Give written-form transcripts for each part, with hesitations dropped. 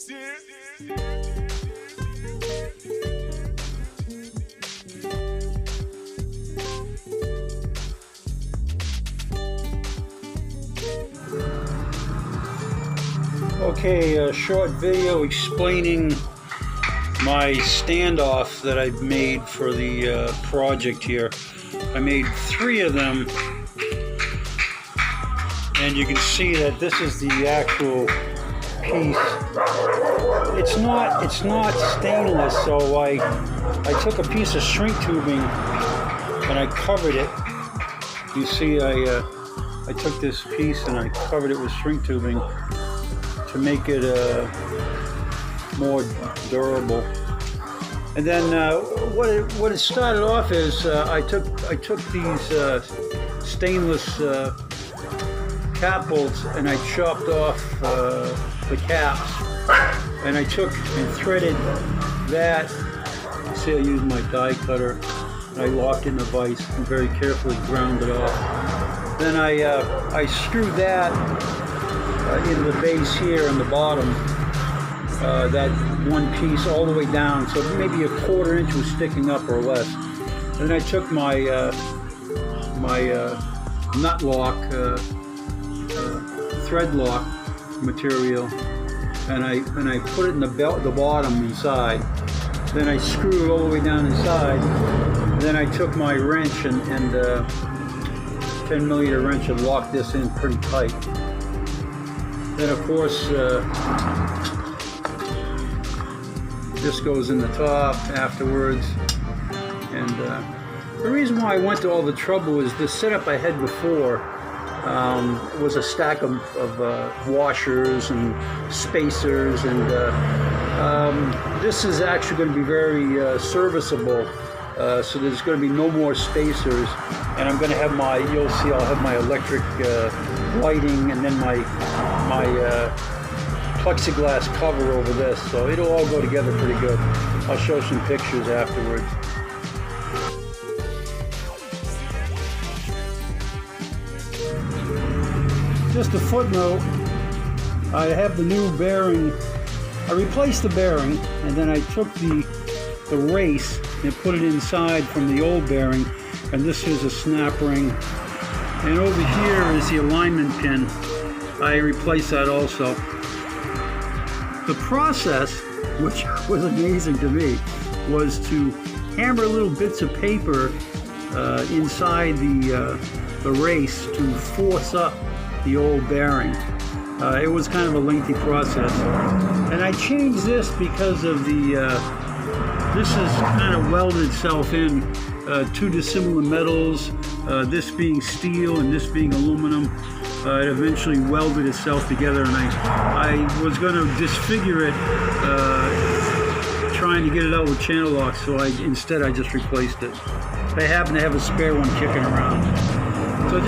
Okay, a short video explaining my standoff that I've made for the project here. I made 3 of them, and you can see that this is the actual piece. It's not stainless, so I took a piece of shrink tubing and I covered it. You see, I took this piece and I covered it with shrink tubing to make it more durable. And then what it started off is I took these stainless cap bolts and I chopped off the caps, and I took and threaded that. See, I used my die cutter and I locked it in the vise and very carefully ground it off. Then I screwed that into the base here on the bottom, that one piece all the way down, so maybe a 1/4 inch was sticking up or less. And then I took my nut lock, thread lock material, and I put it in the bottom inside. Then I screwed it all the way down inside. Then I took my wrench and 10mm wrench and locked this in pretty tight. Then of course this goes in the top afterwards. And the reason why I went to all the trouble is the setup I had before was a stack of washers and spacers, and this is actually going to be very serviceable, so there's going to be no more spacers, and I'm going to have you'll see I'll have my electric lighting, and then my plexiglass cover over this, so it'll all go together pretty good. I'll show some pictures afterwards. Just a footnote, I have the new bearing. I replaced the bearing, and then I took the race and put it inside from the old bearing, and this is a snap ring. And over here is the alignment pin. I replaced that also. The process, which was amazing to me, was to hammer little bits of paper inside the race to force up the old bearing. It was kind of a lengthy process, and I changed this because of this has kind of welded itself in 2 dissimilar metals, this being steel and this being aluminum. It eventually welded itself together, and I was going to disfigure it trying to get it out with channel locks, so instead I just replaced it. I happen to have a spare one kicking around. So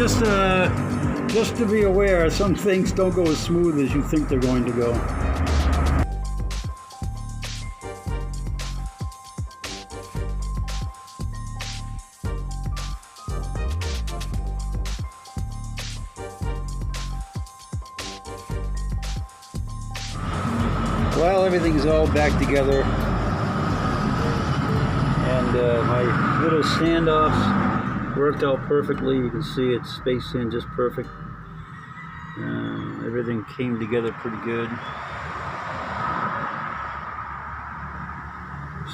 just to be aware, some things don't go as smooth as you think they're going to go. Well, everything's all back together, and my little standoffs worked out perfectly. You can see it's spaced in just perfect. Everything came together pretty good.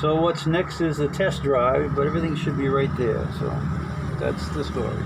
So what's next is a test drive, but everything should be right there. So that's the story.